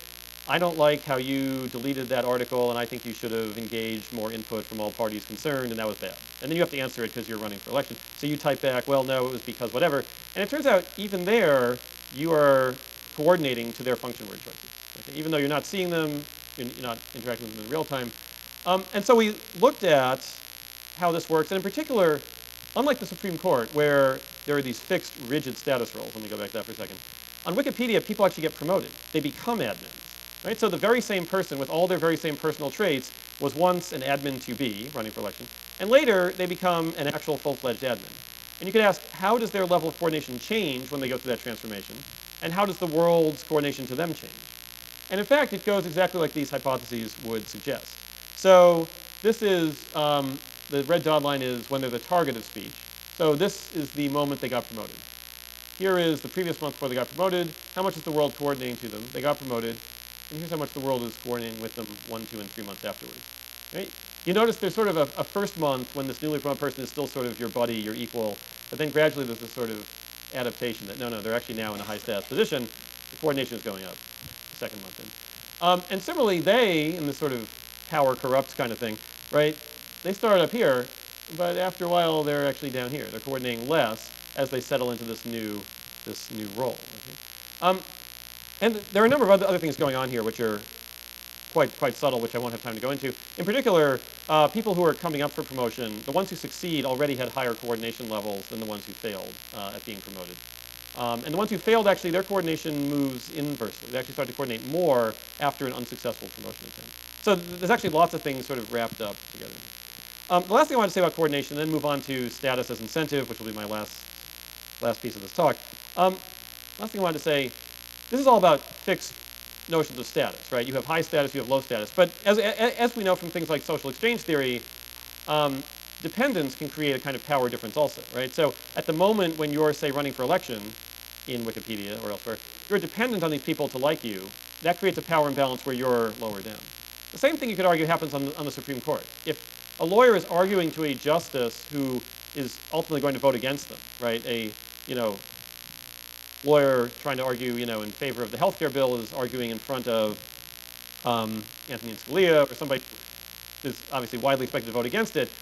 I don't like how you deleted that article, and I think you should have engaged more input from all parties concerned, and that was bad. And then you have to answer it because you're running for election. So you type back, well, no, it was because whatever. And it turns out, even there, you are coordinating to their function word choices. Okay? Even though you're not seeing them, you're not interacting with them in real time, And so we looked at how this works, and in particular, unlike the Supreme Court, where there are these fixed, rigid status roles, let me go back to that for a second. On Wikipedia, people actually get promoted. They become admins, right? So the very same person with all their very same personal traits was once an admin to be, running for election, and later they become an actual full-fledged admin. And you could ask, how does their level of coordination change when they go through that transformation? And how does the world's coordination to them change? And in fact, it goes exactly like these hypotheses would suggest. So this is, the red dotted line is when they're the target of speech. So this is the moment they got promoted. Here is the previous month before they got promoted. How much is the world coordinating to them? They got promoted. And here's how much the world is coordinating with them 1, 2, and 3 months afterwards. Right? You notice there's sort of a first month when this newly promoted person is still sort of your buddy, your equal, but then gradually there's this sort of adaptation that no, they're actually now in a high status position. The coordination is going up the second month in. And similarly, they, in this sort of power corrupts kind of thing, right? They start up here, but after a while they're actually down here. They're coordinating less as they settle into this new role. Okay? And there are a number of other things going on here which are quite subtle, which I won't have time to go into. In particular, people who are coming up for promotion, the ones who succeed already had higher coordination levels than the ones who failed at being promoted. And the ones who failed, actually, their coordination moves inversely. They actually start to coordinate more after an unsuccessful promotion attempt. So there's actually lots of things sort of wrapped up together. The last thing I want to say about coordination, then move on to status as incentive, which will be my last piece of this talk. Last thing I wanted to say, this is all about fixed notions of status, right? You have high status, you have low status. But as we know from things like social exchange theory, dependence can create a kind of power difference also, right? So at the moment when you're, say, running for election in Wikipedia or elsewhere, you're dependent on these people to like you. That creates a power imbalance where you're lower down. The same thing you could argue happens on the Supreme Court. If a lawyer is arguing to a justice who is ultimately going to vote against them, right? A, lawyer trying to argue, in favor of the healthcare bill is arguing in front of Anthony Scalia or somebody who's obviously widely expected to vote against it.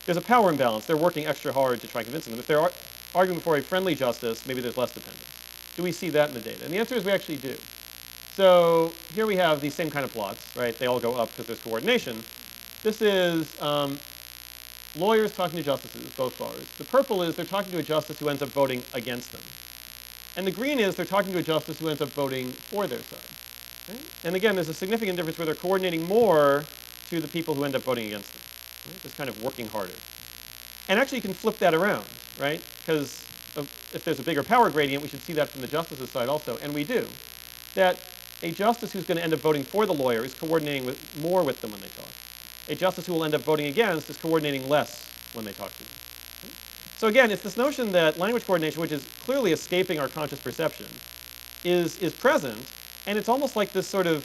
There's a power imbalance. They're working extra hard to try convincing them. If they're arguing for a friendly justice, maybe there's less dependence. Do we see that in the data? And the answer is we actually do. So here we have these same kind of plots, right? They all go up because there's coordination. This is lawyers talking to justices, both bars. The purple is they're talking to a justice who ends up voting against them. And the green is they're talking to a justice who ends up voting for their side. Right? And again, there's a significant difference where they're coordinating more to the people who end up voting against them. Right? Just kind of working harder. And actually you can flip that around, right? Because if there's a bigger power gradient, we should see that from the justice's side also, and we do. That a justice who's going to end up voting for the lawyer is coordinating more with them when they talk. A justice who will end up voting against is coordinating less when they talk to them. So again, it's this notion that language coordination, which is clearly escaping our conscious perception, is present, and it's almost like this sort of,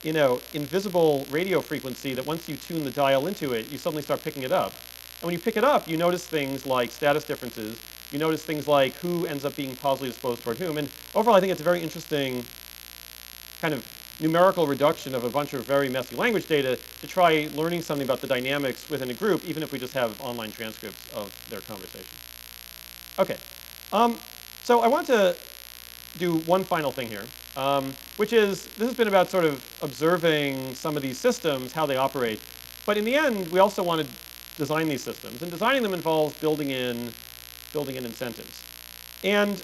invisible radio frequency that once you tune the dial into it, you suddenly start picking it up. And when you pick it up, you notice things like status differences, you notice things like who ends up being positively disposed toward whom, and overall I think it's a very interesting kind of numerical reduction of a bunch of very messy language data to try learning something about the dynamics within a group, even if we just have online transcripts of their conversation. Okay, so I want to do one final thing here, which is, this has been about sort of observing some of these systems, how they operate, but in the end, we also want to design these systems, and designing them involves building in incentives. And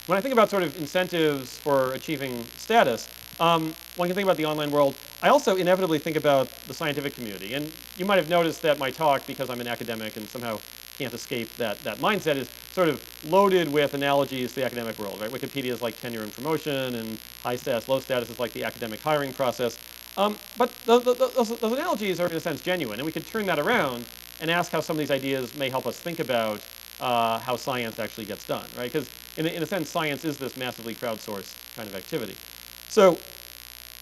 when I think about sort of incentives for achieving status, one can think about the online world. I also inevitably think about the scientific community. And you might have noticed that my talk, because I'm an academic and somehow can't escape that mindset, is sort of loaded with analogies to the academic world, right? Wikipedia is like tenure and promotion, and high status, low status is like the academic hiring process. But those analogies are, in a sense, genuine. And we could turn that around and ask how some of these ideas may help us think about how science actually gets done, right? Because in a sense, science is this massively crowdsourced kind of activity. So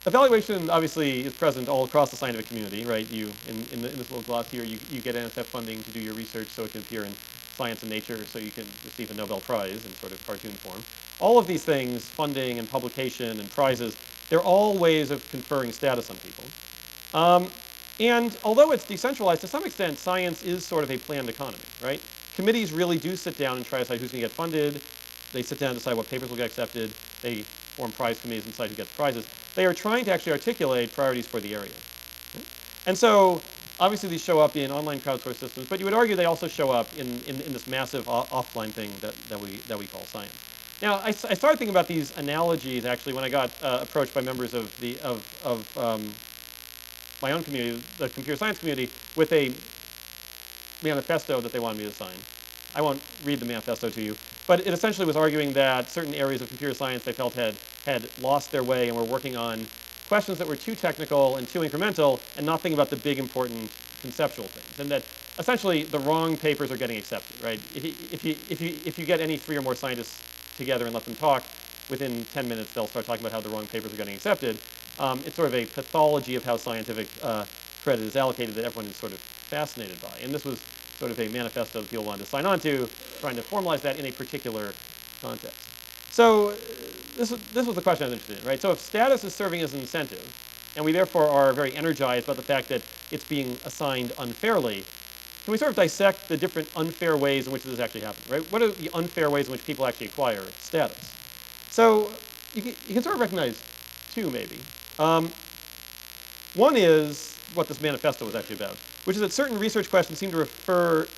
evaluation obviously is present all across the scientific community, right? You, in this little gloss here, you get NSF funding to do your research so it can appear in Science and Nature, so you can receive a Nobel Prize in sort of cartoon form. All of these things, funding and publication and prizes, they're all ways of conferring status on people. And although it's decentralized, to some extent, science is sort of a planned economy, right? Committees really do sit down and try to decide who's going to get funded. They sit down and decide what papers will get accepted. They form prize committees and decide who gets prizes. They are trying to actually articulate priorities for the area. And so obviously these show up in online crowdsourced systems, but you would argue they also show up in this massive offline thing that we call science. Now, I started thinking about these analogies actually when I got approached by members of my own community, the computer science community, with a manifesto that they wanted me to sign. I won't read the manifesto to you, but it essentially was arguing that certain areas of computer science they felt had lost their way and were working on questions that were too technical and too incremental and not thinking about the big important conceptual things, and that essentially the wrong papers are getting accepted, right? If you get any 3 or more scientists together and let them talk, within 10 minutes they'll start talking about how the wrong papers are getting accepted. It's sort of a pathology of how scientific credit is allocated that everyone is sort of fascinated by. And this was sort of a manifesto that people wanted to sign on to, trying to formalize that in a particular context. So this was the question I was interested in, right? So if status is serving as an incentive, and we therefore are very energized about the fact that it's being assigned unfairly, can we sort of dissect the different unfair ways in which this is actually happening, right? What are the unfair ways in which people actually acquire status? So you can sort of recognize 2 maybe. One is what this manifesto was actually about, which is that certain research questions seem to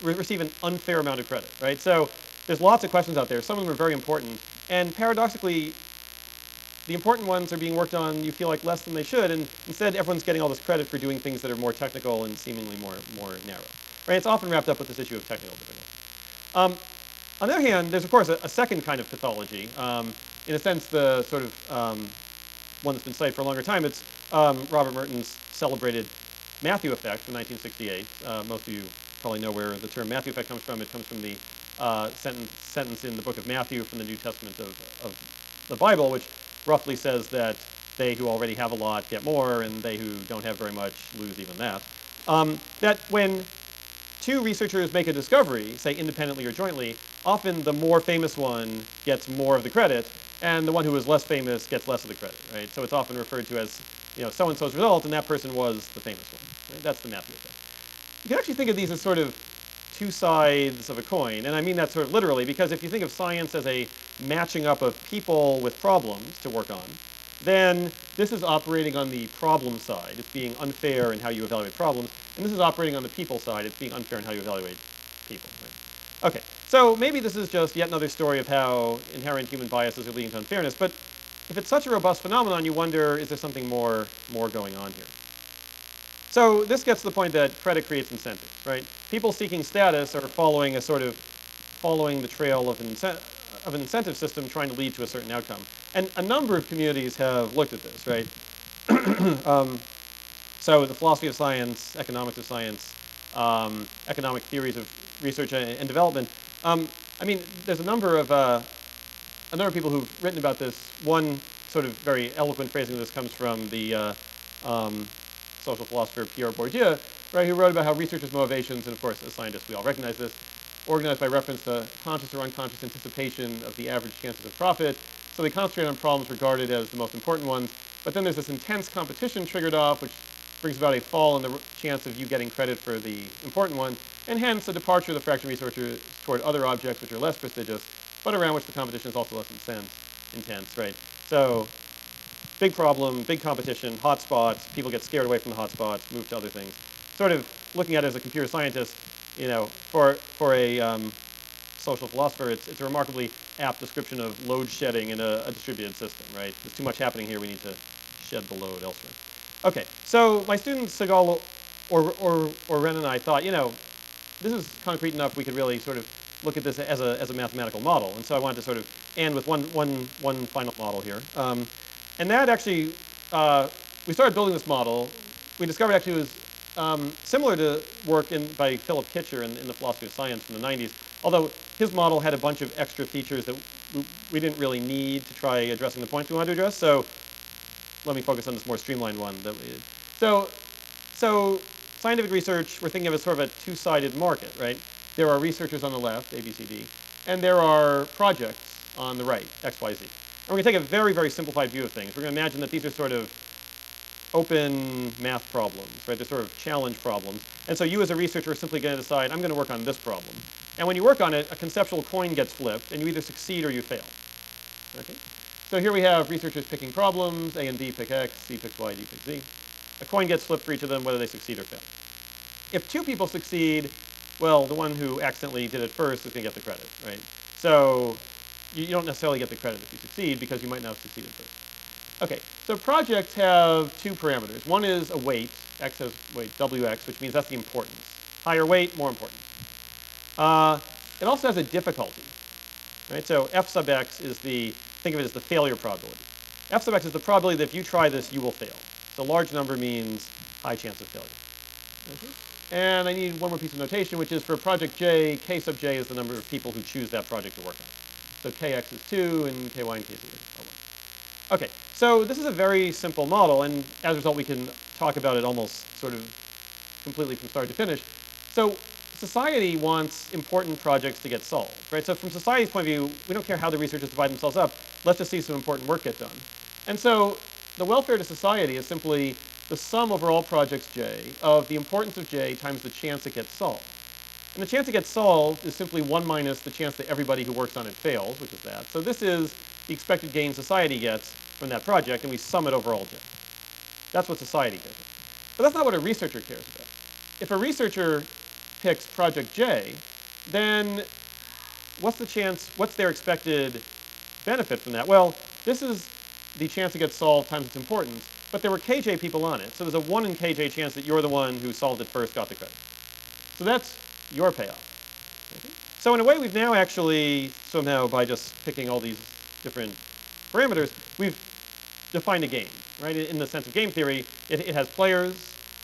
receive an unfair amount of credit, right? So there's lots of questions out there. Some of them are very important, and paradoxically, the important ones are being worked on, you feel like, less than they should, and instead everyone's getting all this credit for doing things that are more technical and seemingly more narrow, right? It's often wrapped up with this issue of technical difficulty. On the other hand, there's of course a second kind of pathology. In a sense, the sort of one that's been cited for a longer time. It's Robert Merton's celebrated Matthew effect from 1968. Most of you probably know where the term Matthew effect comes from. It comes from the sentence in the book of Matthew from the New Testament of the Bible, which roughly says that they who already have a lot get more, and they who don't have very much lose even that. That when 2 researchers make a discovery, say independently or jointly, often the more famous one gets more of the credit, and the one who is less famous gets less of the credit, right? So it's often referred to as, so-and-so's result, and that person was the famous one, right? That's the Matthew effect. You can actually think of these as sort of 2 sides of a coin, and I mean that sort of literally, because if you think of science as a matching up of people with problems to work on, then this is operating on the problem side. It's being unfair in how you evaluate problems, and this is operating on the people side. It's being unfair in how you evaluate people. Right? Okay, so maybe this is just yet another story of how inherent human biases are leading to unfairness, but if it's such a robust phenomenon, you wonder, is there something more going on here? So this gets to the point that credit creates incentives, right? People seeking status are following the trail of an incentive system trying to lead to a certain outcome. And a number of communities have looked at this, right? So the philosophy of science, economics of science, economic theories of research and development. I mean, there's a number of people who've written about this. One sort of very eloquent phrasing of this comes from the social philosopher Pierre Bourdieu, right, who wrote about how researchers' motivations, and of course as scientists we all recognize this, organized by reference to conscious or unconscious anticipation of the average chances of profit. So they concentrate on problems regarded as the most important ones. But then there's this intense competition triggered off, which brings about a fall in the chance of you getting credit for the important one, and hence a departure of the fraction researcher toward other objects which are less prestigious, but around which the competition is also less intense, right? So big problem, big competition, hot spots, people get scared away from the hot spots, move to other things. Sort of looking at it as a computer scientist, for a social philosopher, it's a remarkably apt description of load shedding in a distributed system, right? There's too much happening here, we need to shed the load elsewhere. Okay, so my student Segal or Ren and I thought, this is concrete enough we could really sort of look at this as a mathematical model. And so I wanted to sort of end with one final model here. And that actually, we started building this model. We discovered actually it was similar to work by Philip Kitcher in the philosophy of science from the 90s, although his model had a bunch of extra features that we didn't really need to try addressing the points we wanted to address. So let me focus on this more streamlined one. So scientific research, we're thinking of as sort of a 2-sided market, right? There are researchers on the left, A, B, C, D, and there are projects on the right, X, Y, Z. And we're going to take a very, very simplified view of things. We're going to imagine that these are sort of open math problems, right? They're sort of challenge problems. And so you as a researcher are simply going to decide, I'm going to work on this problem. And when you work on it, a conceptual coin gets flipped, and you either succeed or you fail. Okay? So here we have researchers picking problems. A and D pick X, C picks Y, D picks Z. A coin gets flipped for each of them, whether they succeed or fail. If two people succeed, well, the one who accidentally did it first is going to get the credit, right? So you don't necessarily get the credit if you succeed because you might not have succeeded first. Okay, so projects have two parameters. One is a weight, x has weight, wx, which means that's the importance. Higher weight, more important. It also has a difficulty, right? So f sub x is think of it as the failure probability. F sub x is the probability that if you try this, you will fail. So large number means high chance of failure. Okay. And I need one more piece of notation, which is for project J, K sub J is the number of people who choose that project to work on. So Kx is 2, and Ky and Kz are 1. Okay, so this is a very simple model, and as a result, we can talk about it almost sort of completely from start to finish. So society wants important projects to get solved, right? So from society's point of view, we don't care how the researchers divide themselves up. Let's just see some important work get done. And so the welfare to society is simply the sum over all projects J of the importance of J times the chance it gets solved. And the chance it gets solved is simply 1 minus the chance that everybody who works on it fails, which is that. So this is the expected gain society gets from that project, and we sum it over all J. That's what society cares about. But that's not what a researcher cares about. If a researcher picks project J, then what's their expected benefit from that? Well, this is the chance it gets solved times its importance, but there were KJ people on it, so there's a 1 in KJ chance that you're the one who solved it first, got the credit. So that's your payoff. Okay. So in a way, we've now actually somehow, by just picking all these different parameters, we've defined a game, right? In the sense of game theory, it has players,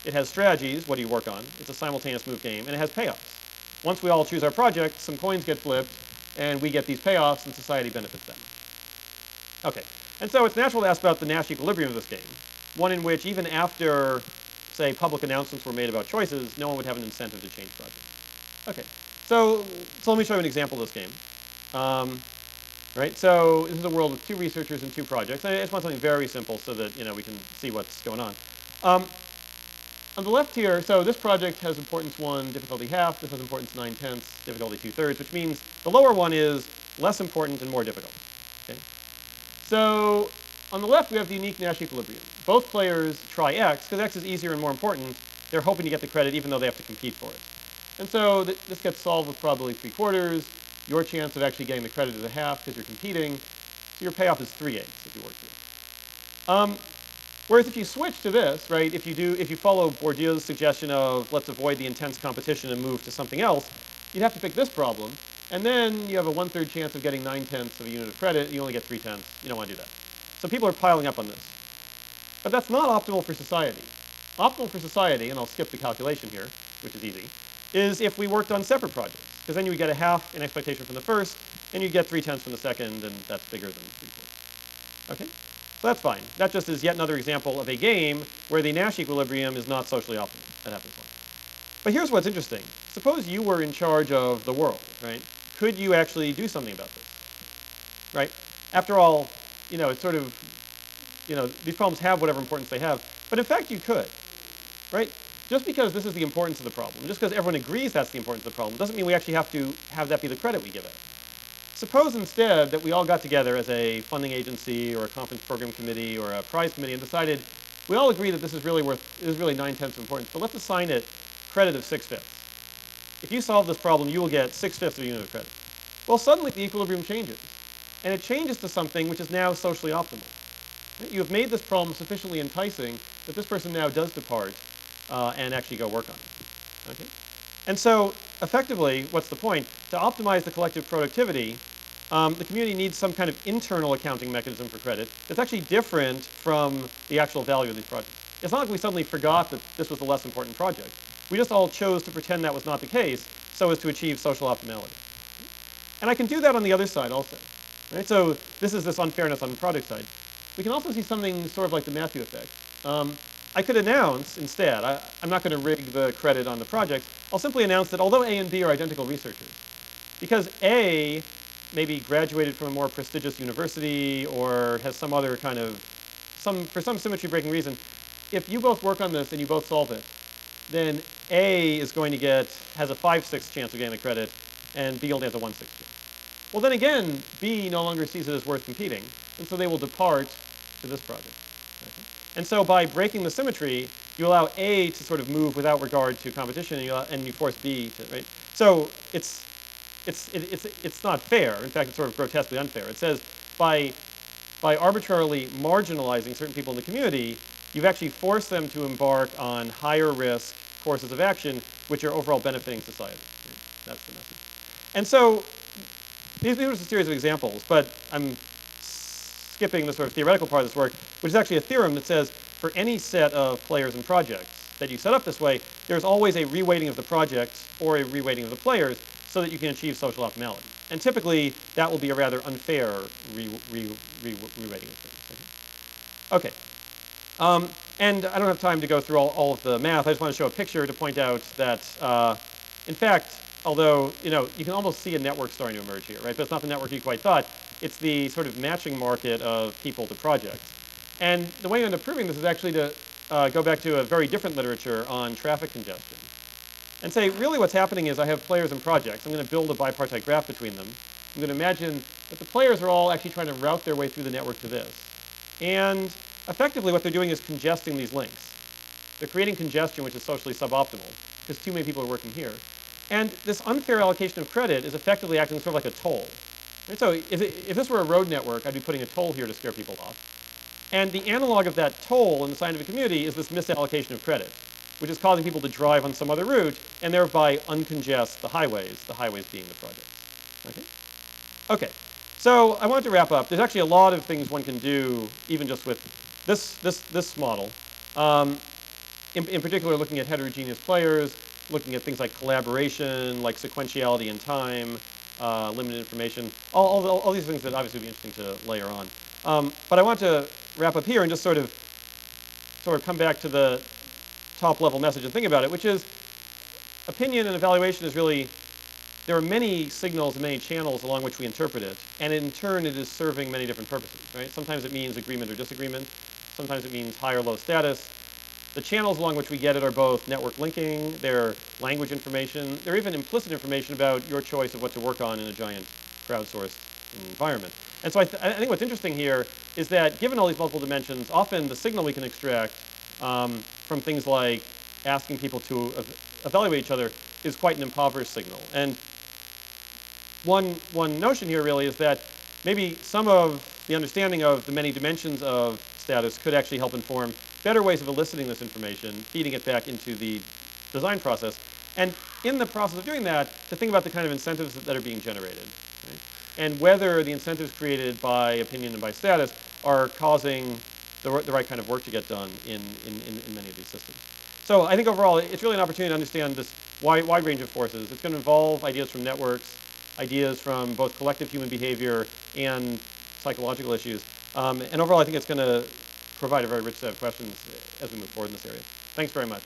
it has strategies, what do you work on? It's a simultaneous move game, and it has payoffs. Once we all choose our project, some coins get flipped, and we get these payoffs, and society benefits them. Okay, and so it's natural to ask about the Nash equilibrium of this game, one in which even after, say, public announcements were made about choices, no one would have an incentive to change projects. Okay, so let me show you an example of this game. Right, so this is a world with 2 researchers and 2 projects. I just want something very simple so that we can see what's going on. On the left here, so this project has importance 1, difficulty half. This has importance 9/10, difficulty 2/3, which means the lower one is less important and more difficult. Okay, so on the left we have the unique Nash equilibrium. Both players try x because x is easier and more important. They're hoping to get the credit even though they have to compete for it. And so this gets solved with probability 3/4. Your chance of actually getting the credit is a half because you're competing. So your payoff is 3/8 if you work through it. Whereas if you switch to this, right, if you follow Bourdieu's suggestion of let's avoid the intense competition and move to something else, you'd have to pick this problem. And then you have a 1/3 chance of getting 9/10 of a unit of credit. You only get 3/10. You don't want to do that. So people are piling up on this. But that's not optimal for society. Optimal for society, and I'll skip the calculation here, which is easy, is if we worked on separate projects. Because then you would get a half in expectation from the first, and you get 3/10 from the second, and that's bigger than 3/4. Okay? So that's fine. That just is yet another example of a game where the Nash equilibrium is not socially optimal. That happens once. But here's what's interesting. Suppose you were in charge of the world, right? Could you actually do something about this? Right? After all, it's sort of, these problems have whatever importance they have. But in fact, you could, right? Just because this is the importance of the problem, just because everyone agrees that's the importance of the problem, doesn't mean we actually have to have that be the credit we give it. Suppose instead that we all got together as a funding agency or a conference program committee or a prize committee and decided we all agree that this is really 9/10 of importance, but let's assign it credit of 6/5. If you solve this problem, you will get 6/5 of a unit of credit. Well, suddenly the equilibrium changes, and it changes to something which is now socially optimal. Right? You have made this problem sufficiently enticing that this person now does depart and actually go work on it. Okay? And so, effectively, what's the point? To optimize the collective productivity, the community needs some kind of internal accounting mechanism for credit that's actually different from the actual value of these projects. It's not like we suddenly forgot that this was the less important project. We just all chose to pretend that was not the case so as to achieve social optimality. And I can do that on the other side also. Right? So this is this unfairness on the product side. We can also see something sort of like the Matthew effect. I could announce instead, I'm not going to rig the credit on the project, I'll simply announce that although A and B are identical researchers, because A maybe graduated from a more prestigious university or has some other kind of, for some symmetry breaking reason, if you both work on this and you both solve it, then A is going to has a 5/6 chance of getting the credit, and B only has a 1/6 chance. Well then again, B no longer sees it as worth competing, and so they will depart to this project. Okay? And so by breaking the symmetry, you allow A to sort of move without regard to competition, and you force B to, right? So it's not fair. In fact, it's sort of grotesquely unfair. It says by arbitrarily marginalizing certain people in the community, you've actually forced them to embark on higher risk courses of action, which are overall benefiting society. Right? That's the message. And so these are just a series of examples, but I'm skipping the sort of theoretical part of this work, which is actually a theorem that says for any set of players and projects that you set up this way, there's always a reweighting of the projects or a reweighting of the players so that you can achieve social optimality. And typically, that will be a rather unfair reweighting of things. Okay. And I don't have time to go through all of the math. I just want to show a picture to point out that, in fact, although you can almost see a network starting to emerge here, right? But it's not the network you quite thought. It's the sort of matching market of people to projects. And the way you end up proving this is actually to go back to a very different literature on traffic congestion. And say, really what's happening is I have players and projects. I'm going to build a bipartite graph between them. I'm going to imagine that the players are all actually trying to route their way through the network to this. And effectively what they're doing is congesting these links. They're creating congestion which is socially suboptimal because too many people are working here. And this unfair allocation of credit is effectively acting sort of like a toll. Right? So if this were a road network, I'd be putting a toll here to scare people off. And the analog of that toll in the scientific community is this misallocation of credit, which is causing people to drive on some other route and thereby uncongest the highways being the project. Okay? Okay. So I wanted to wrap up. There's actually a lot of things one can do even just with this model. In particular, looking at heterogeneous players, looking at things like collaboration, like sequentiality in time, limited information, all these things that obviously would be interesting to layer on. But I want to wrap up here and just sort of come back to the top level message and think about it, which is opinion and evaluation is really, there are many signals and many channels along which we interpret it, and in turn it is serving many different purposes, right? Sometimes it means agreement or disagreement, sometimes it means high or low status. The channels along which we get it are both network linking, they're language information, they're even implicit information about your choice of what to work on in a giant crowdsourced environment. And so I think what's interesting here is that given all these multiple dimensions, often the signal we can extract from things like asking people to evaluate each other is quite an impoverished signal. And one notion here really is that maybe some of the understanding of the many dimensions of status could actually help inform better ways of eliciting this information, feeding it back into the design process, and in the process of doing that, to think about the kind of incentives that are being generated, right? And whether the incentives created by opinion and by status are causing the right kind of work to get done in many of these systems. So I think overall, it's really an opportunity to understand this wide range of forces. It's going to involve ideas from networks, ideas from both collective human behavior and psychological issues. And overall, I think it's going to provide a very rich set of questions as we move forward in this area. Thanks very much.